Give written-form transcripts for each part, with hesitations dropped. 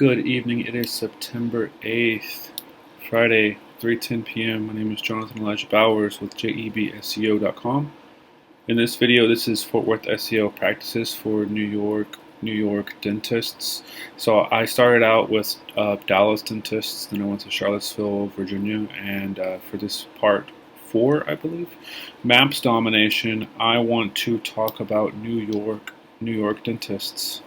Good evening. It is September 8th, Friday, 3:10 p.m. My name is Jonathan Elijah Bowers with JEBSEO.com. In this video, this is Fort Worth SEO practices for New York dentists. So I started out with Dallas dentists, then I went to Charlottesville, Virginia, and for this part 4, I believe, Maps Domination, I want to talk about New York dentists.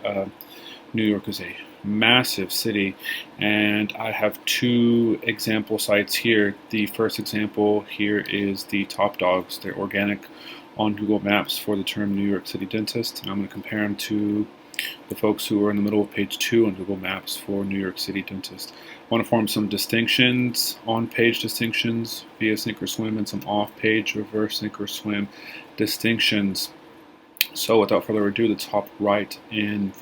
New York is a massive city, and I have 2 example sites here. The first example here is the top dogs. They're organic on Google Maps for the term New York City dentist, and I'm going to compare them to the folks who are in the middle of page 2 on Google Maps for New York City dentist. I want to form some distinctions, on-page distinctions via sink or swim, and some off-page reverse sink or swim distinctions. So without further ado, the top right in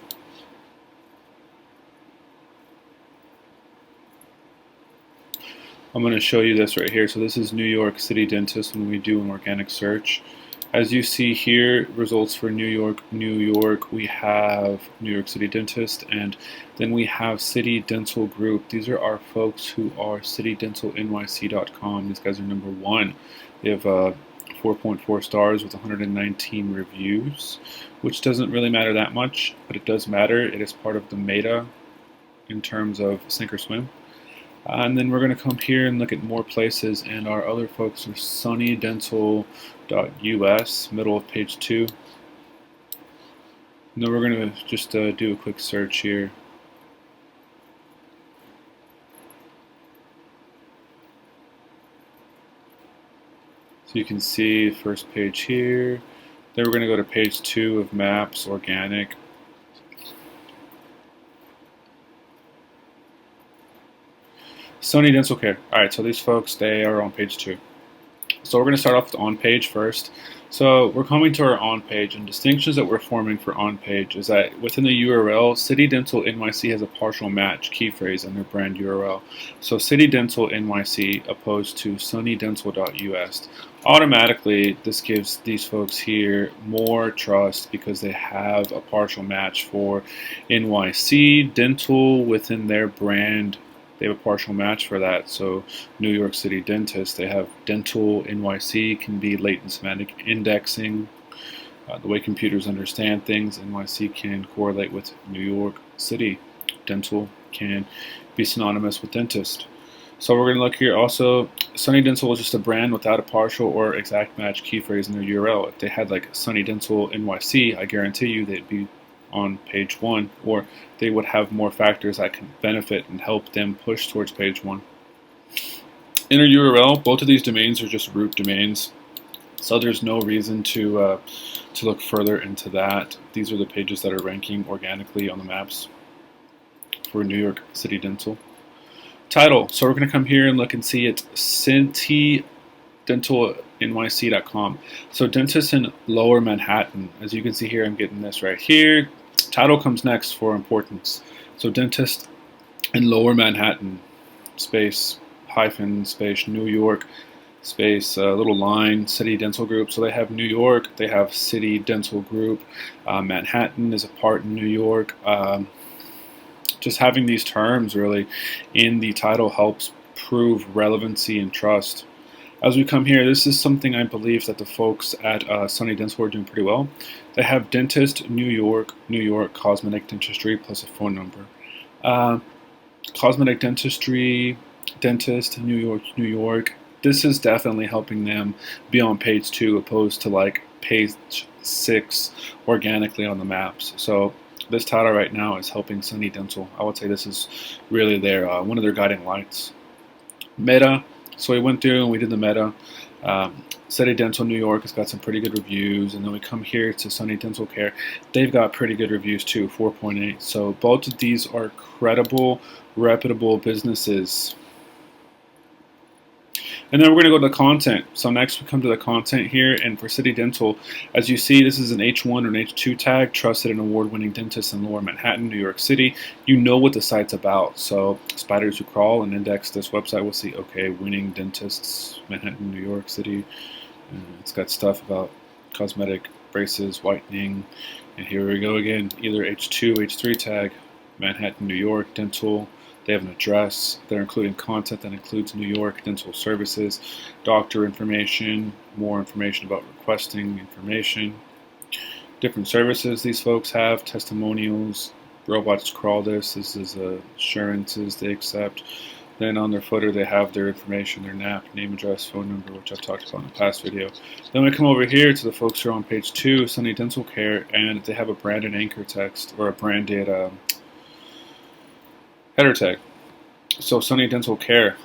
I'm going to show you this right here. So this is New York City dentist when we do an organic search. As you see here, results for New York, we have New York City dentist, and then we have City Dental Group. These are our folks who are citydentalnyc.com. These guys are number 1. They have 4.4 stars with 119 reviews, which doesn't really matter that much, but it does matter. It is part of the meta in terms of sink or swim. And then we're going to come here and look at more places, and our other folks are sunnydental.us, middle of page 2. And then we're going to just do a quick search here. So you can see the first page here. Then we're going to go to page 2 of Maps, Organic. Sunny Dental Care. Alright, so these folks, they are on page 2. So we're going to start off with on-page first. So we're coming to our on-page, and distinctions that we're forming for on-page is that within the URL, City Dental NYC has a partial match key phrase in their brand URL. So City Dental NYC opposed to sunnydental.us. Automatically, this gives these folks here more trust because they have a partial match for NYC Dental within their brand. They have a partial match for that. So New York City dentist, they have dental NYC, can be latent semantic indexing. The way computers understand things, NYC can correlate with New York City. Dental can be synonymous with dentist. So we're going to look here also. Sunny Dental is just a brand without a partial or exact match key phrase in their URL. If they had like Sunny Dental NYC, I guarantee you they'd be on page 1, or they would have more factors that can benefit and help them push towards page 1. Inner URL, both of these domains are just root domains, so there's no reason to look further into that. These are the pages that are ranking organically on the maps for New York City Dental. Title, so we're going to come here and look and see it's citydentalnyc.com. So dentists in Lower Manhattan, as you can see here, I'm getting this right here. Title comes next for importance. So dentist in Lower Manhattan, space, hyphen, space, New York, space, little line, City Dental Group. So they have New York, they have City Dental Group. Manhattan is a part in New York. Just having these terms really in the title helps prove relevancy and trust. As we come here, this is something I believe that the folks at Sunny Dental are doing pretty well. They have dentist, New York, cosmetic dentistry, plus a phone number. Cosmetic dentistry, dentist, New York. This is definitely helping them be on page 2 opposed to like page 6 organically on the maps. So this title right now is helping Sunny Dental. I would say this is really their one of their guiding lights. Meta. So we went through and we did the meta. City Dental New York has got some pretty good reviews, and then we come here to Sunny Dental Care. They've got pretty good reviews too, 4.8. So both of these are credible, reputable businesses. And then we're going to go to the content. So next we come to the content here, and for City Dental, as you see, this is an H1 or an H2 tag, trusted and award-winning dentist in Lower Manhattan, New York City. You know what the site's about. So spiders who crawl and index this website will see, okay, winning dentists, Manhattan, New York City. It's got stuff about cosmetic, braces, whitening, and here we go again, either H2, H3 tag. Manhattan, New York, dental. They have an address. They're including content that includes New York dental services, doctor information, more information about requesting information, different services these folks have, testimonials, robots crawl this. This is assurances they accept. Then on their footer, they have their information, their NAP, name, address, phone number, which I've talked about in the past video. Then we come over here to the folks who are on page 2, Sunny Dental Care, and they have a branded anchor text or a branded header tag. So Sunny Dental Care,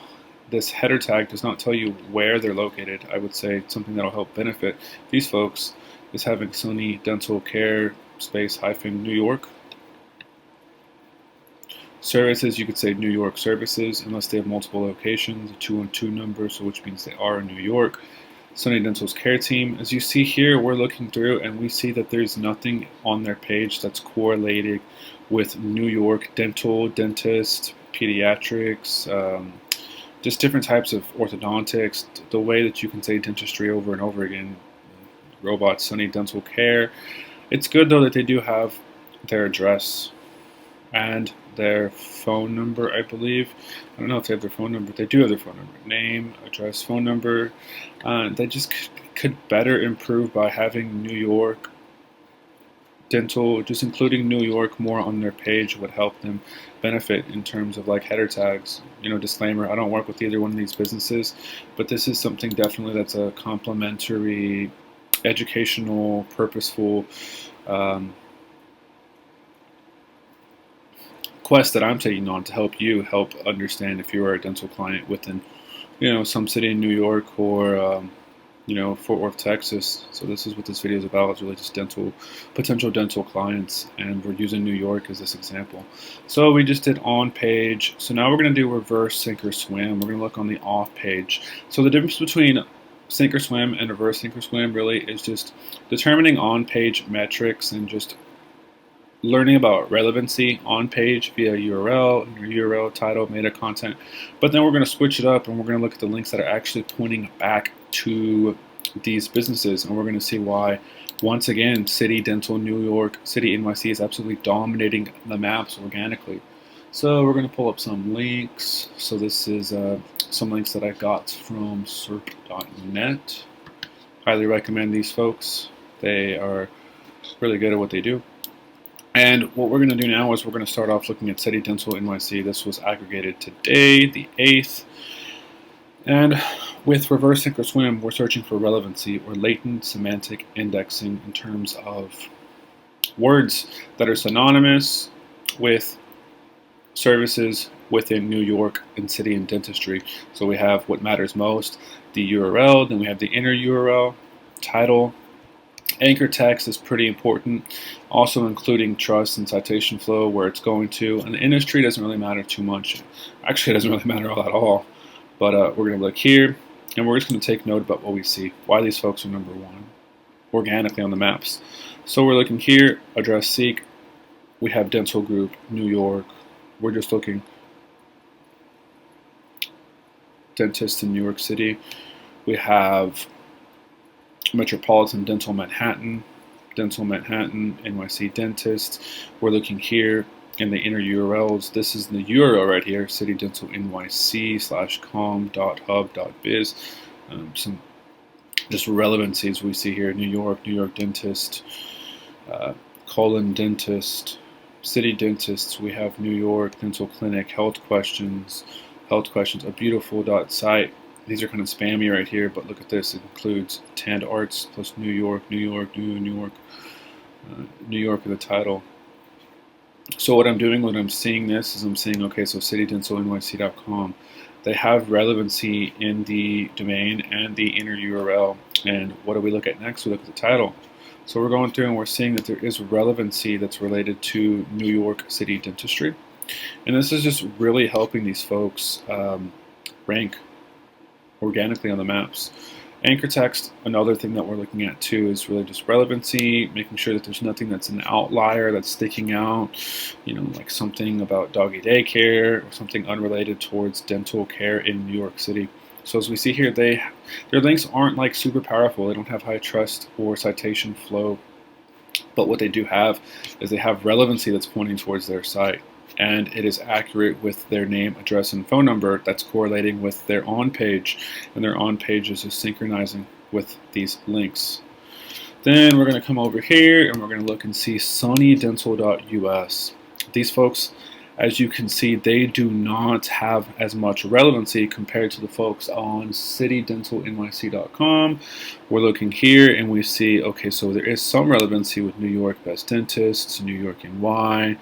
this header tag does not tell you where they're located. I would say something that'll help benefit these folks is having Sunny Dental Care space hyphen New York. Services, you could say New York services, unless they have multiple locations, a 212 number, so which means they are in New York. Sunny Dental's care team. As you see here, we're looking through and we see that there's nothing on their page that's correlated with New York dental, dentist, pediatrics, just different types of orthodontics, the way that you can say dentistry over and over again, robots, Sunny Dental Care. It's good though that they do have their address and their phone number, I believe. I don't know if they have their phone number. They do have their phone number. Name, address, phone number. They just could better improve by having New York dental, just including New York more on their page would help them benefit in terms of like header tags. You know, disclaimer, I don't work with either one of these businesses, but this is something definitely that's a complementary, educational, purposeful quest that I'm taking on to help you help understand if you are a dental client within, you know, some city in New York or you know, Fort Worth, Texas. So this is what this video is about. It's really just potential dental clients, and we're using New York as this example. So we just did on page. So now we're going to do reverse sink or swim. We're going to look on the off page. So the difference between sink or swim and reverse sink or swim really is just determining on page metrics and just learning about relevancy on page via URL, your URL, title, meta content. But then we're going to switch it up and we're going to look at the links that are actually pointing back to these businesses, and we're going to see why, once again, City Dental New York, City NYC is absolutely dominating the maps organically. So we're going to pull up some links. So this is some links that I got from serp.net. Highly recommend these folks. They are really good at what they do. And what we're going to do now is we're going to start off looking at City Dental NYC. This was aggregated today, the 8th. And with reverse sink or swim, we're searching for relevancy or latent semantic indexing in terms of words that are synonymous with services within New York and city and dentistry. So we have what matters most, the URL, then we have the inner URL, title. Anchor text is pretty important, also including trust and citation flow, where it's going to. And the industry doesn't really matter too much. Actually, it doesn't really matter all at all. But we're going to look here, and we're just going to take note about what we see, why these folks are number one organically on the maps. So we're looking here, address seek. We have dental group, New York. We're just looking dentist in New York City. We have Metropolitan Dental Manhattan, NYC Dentist. We're looking here in the inner URLs. This is the URL right here, citydentalnyc/com.hub.biz. Some just relevancies we see here: New York Dentist, colon dentist, city dentists. We have New York Dental Clinic, health questions, a beautiful site. These are kind of spammy right here, but look at this. It includes Tand Arts plus New York in the title. So what I'm doing when I'm seeing this is I'm saying, okay, so citydentalnyc.com, they have relevancy in the domain and the inner URL. And what do we look at next? We look at the title. So we're going through and we're seeing that there is relevancy that's related to New York City dentistry. And this is just really helping these folks rank organically on the maps. Anchor text, another thing that we're looking at too, is really just relevancy, making sure that there's nothing that's an outlier that's sticking out, you know, like something about doggy daycare or something unrelated towards dental care in New York City. So as we see here, their links aren't like super powerful. They don't have high trust or citation flow, but what they do have is they have relevancy that's pointing towards their site. and it is accurate with their name, address, and phone number, that's correlating with their on page, and their on pages is synchronizing with these links. Then we're going to come over here and we're going to look and see sunnydental.us. These folks, as you can see, they do not have as much relevancy compared to the folks on citydentalynyc.com. We're looking here and we see, okay, so there is some relevancy with New York Best Dentists, New York NY,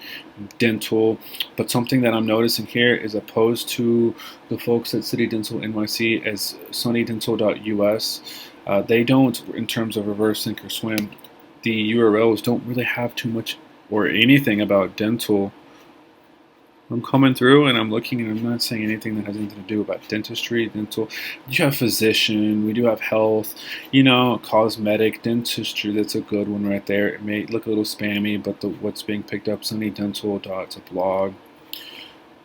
Dental, but something that I'm noticing here is opposed to the folks at City Dental NYC as sunnydental.us, they don't, in terms of reverse sink or swim, the URLs don't really have too much or anything about dental. I'm coming through and I'm looking and I'm not saying anything that has anything to do about dentistry, dental. You have physician, we do have health, you know, cosmetic, dentistry, that's a good one right there. It may look a little spammy, but what's being picked up, sunnydental.blog,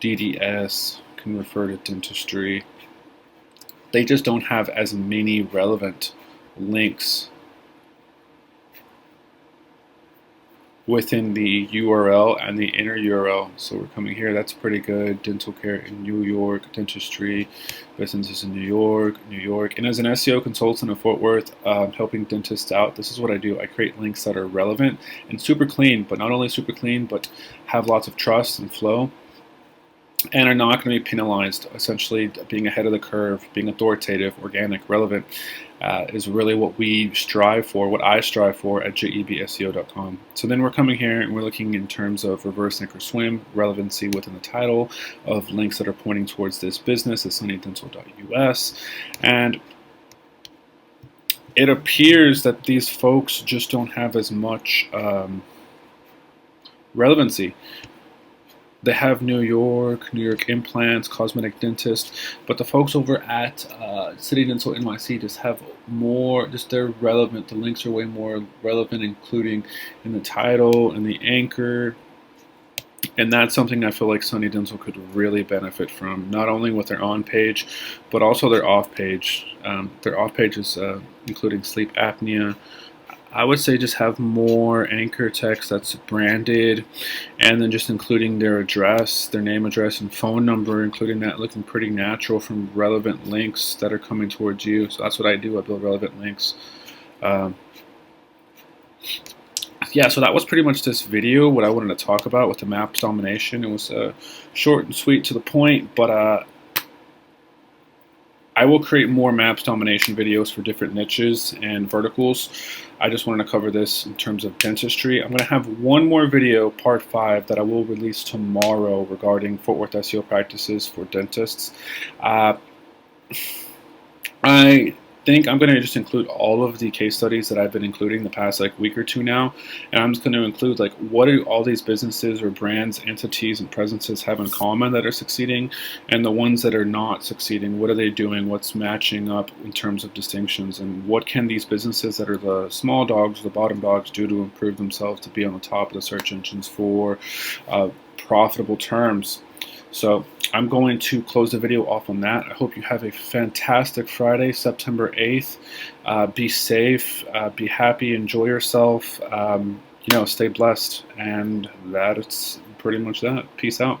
DDS, can refer to dentistry. They just don't have as many relevant links within the URL and the inner URL. So we're coming here, that's pretty good. Dental care in New York, dentistry, businesses in New York. And as an SEO consultant in Fort Worth, helping dentists out, this is what I do. I create links that are relevant and super clean, but not only super clean, but have lots of trust and flow, and are not going to be penalized. Essentially, being ahead of the curve, being authoritative, organic, relevant, is really what we strive for, what I strive for at JEBSEO.com. So then we're coming here and we're looking in terms of reverse sink or swim, relevancy within the title of links that are pointing towards this business at sunnydental.us. And it appears that these folks just don't have as much relevancy. They have New York implants, cosmetic dentist, but the folks over at City Dental NYC just have more, just they're relevant. The links are way more relevant, including in the title and the anchor. And that's something I feel like Sunny Dental could really benefit from, not only with their on page, but also their off page. Their off page is including sleep apnea. I would say just have more anchor text that's branded, and then just including their address, their name, address, and phone number, including that looking pretty natural from relevant links that are coming towards you. So that's what I do. I build relevant links. Yeah, so that was pretty much this video, what I wanted to talk about with the maps domination. It was short and sweet to the point, but I will create more maps domination videos for different niches and verticals. I just wanted to cover this in terms of dentistry. I'm going to have one more video, part 5, that I will release tomorrow regarding Fort Worth SEO practices for dentists. I think I'm going to just include all of the case studies that I've been including the past week or two now, and I'm just going to include what do all these businesses or brands, entities, and presences have in common that are succeeding, and the ones that are not succeeding, what are they doing, what's matching up in terms of distinctions, and what can these businesses that are the small dogs, the bottom dogs, do to improve themselves to be on the top of the search engines for profitable terms. So I'm going to close the video off on that. I hope you have a fantastic Friday, September 8th. Be safe, be happy, enjoy yourself, stay blessed. And that's pretty much that. Peace out.